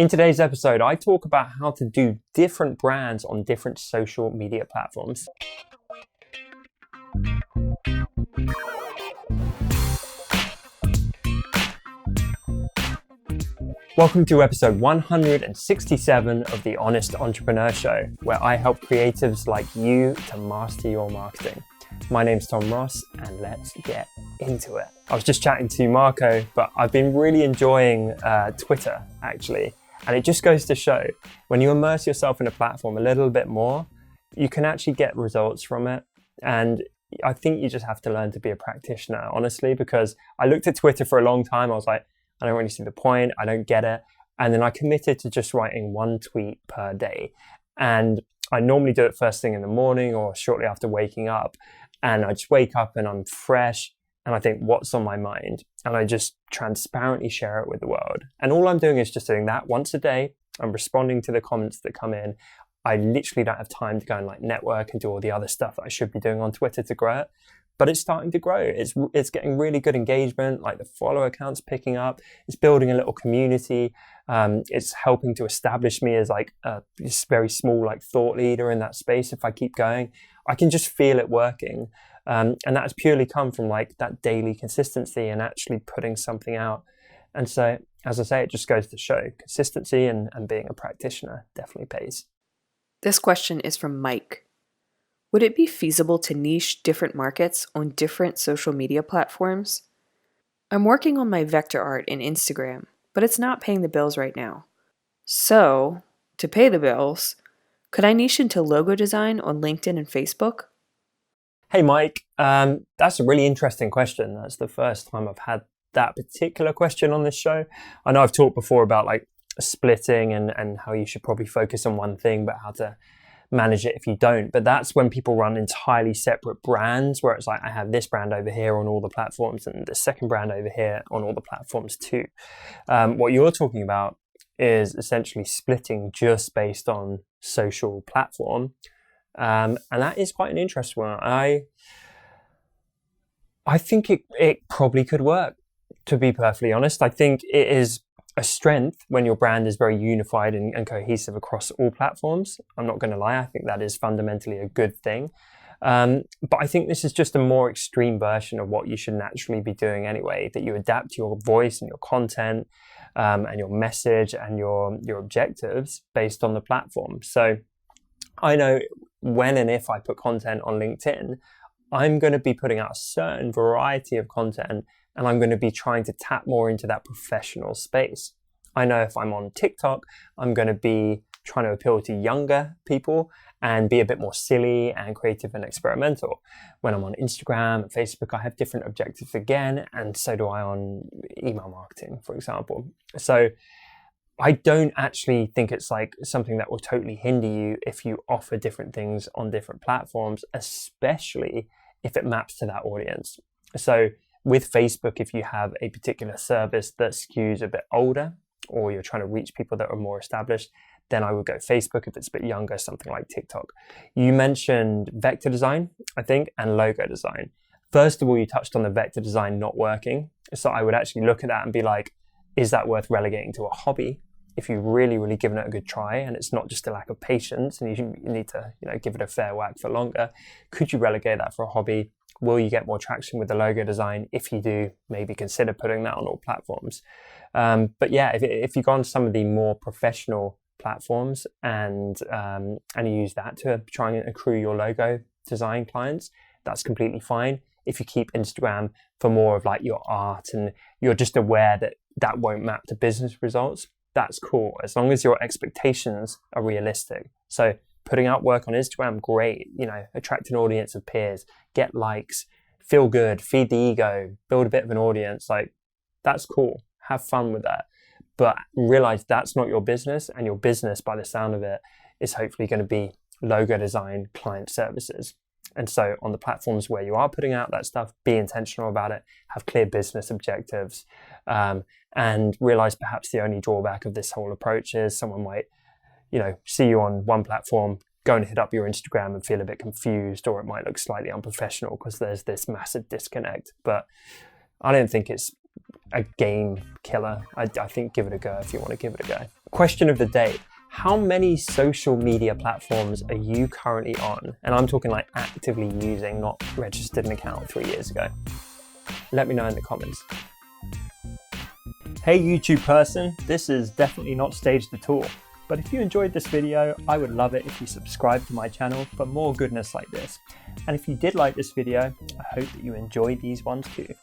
In today's episode, I talk about how to do different brands on different social media platforms. Welcome to episode 167 of The Honest Entrepreneur Show, where I help creatives like you to master your marketing. My name's Tom Ross, and let's get into it. I was just chatting to Marco, but I've been really enjoying Twitter, actually. And it just goes to show, when you immerse yourself in a platform a little bit more, you can actually get results from it. And I think you just have to learn to be a practitioner, honestly, because I looked at Twitter for a long time. I was like, I don't really see the point. I don't get it. And then I committed to just writing one tweet per day. And I normally do it first thing in the morning or shortly after waking up. And I just wake up and I'm fresh. And I think, what's on my mind? And I just transparently share it with the world. And all I'm doing is just doing that once a day. I'm responding to the comments that come in. I literally don't have time to go and network and do all the other stuff that I should be doing on Twitter to grow it. But it's starting to grow. It's getting really good engagement. The follower count's picking up. It's building a little community. It's helping to establish me as this very small thought leader in that space. If I keep going, I can just feel it working. And that's purely come from that daily consistency and actually putting something out. And so, as I say, it just goes to show consistency and being a practitioner definitely pays. This question is from Mike. Would it be feasible to niche different markets on different social media platforms? I'm working on my vector art in Instagram, but it's not paying the bills right now. So, to pay the bills, could I niche into logo design on LinkedIn and Facebook? Hey, Mike, that's a really interesting question. That's the first time I've had that particular question on this show. I know I've talked before about splitting and how you should probably focus on one thing, but how to manage it if you don't. But that's when people run entirely separate brands, where it's I have this brand over here on all the platforms and the second brand over here on all the platforms too. What you're talking about is essentially splitting just based on social platform. And that is quite an interesting one. I think it probably could work, to be perfectly honest. I think it is a strength when your brand is very unified and cohesive across all platforms. I'm not going to lie, I think that is fundamentally a good thing. But I think this is just a more extreme version of what you should naturally be doing anyway, that you adapt your voice and your content and your message and your objectives based on the platform. So I know when and if I put content on LinkedIn, I'm going to be putting out a certain variety of content, and I'm going to be trying to tap more into that professional space. I know if I'm on TikTok, I'm going to be trying to appeal to younger people and be a bit more silly and creative and experimental. When I'm on Instagram and Facebook, I have different objectives again, and so do I on email marketing, for example. So I don't actually think it's something that will totally hinder you if you offer different things on different platforms, especially if it maps to that audience. So with Facebook, if you have a particular service that skews a bit older, or you're trying to reach people that are more established, then I would go Facebook. If it's a bit younger, something like TikTok. You mentioned vector design, I think, and logo design. First of all, you touched on the vector design not working. So I would actually look at that and be is that worth relegating to a hobby? If you've really, really given it a good try and it's not just a lack of patience and you need to give it a fair whack for longer, could you relegate that for a hobby? Will you get more traction with the logo design? If you do, maybe consider putting that on all platforms. But yeah, if you go on some of the more professional platforms and you use that to try and accrue your logo design clients, that's completely fine. If you keep Instagram for more of your art and you're just aware that won't map to business results, that's cool, as long as your expectations are realistic. So putting out work on Instagram, great, attract an audience of peers, get likes, feel good, feed the ego, build a bit of an audience, that's cool, have fun with that. But realize that's not your business, and your business, by the sound of it, is hopefully going to be logo design, client services. And so on the platforms where you are putting out that stuff, be intentional about it, have clear business objectives, and realize perhaps the only drawback of this whole approach is someone might, see you on one platform, go and hit up your Instagram and feel a bit confused, or it might look slightly unprofessional because there's this massive disconnect. But I don't think it's a game killer. I think give it a go if you want to give it a go. Question of the day. How many social media platforms are you currently on? And I'm talking like actively using, not registered an account 3 years ago. Let me know in the comments. Hey YouTube person, this is definitely not staged at all. But if you enjoyed this video, I would love it if you subscribe to my channel for more goodness like this. And if you did like this video, I hope that you enjoyed these ones too.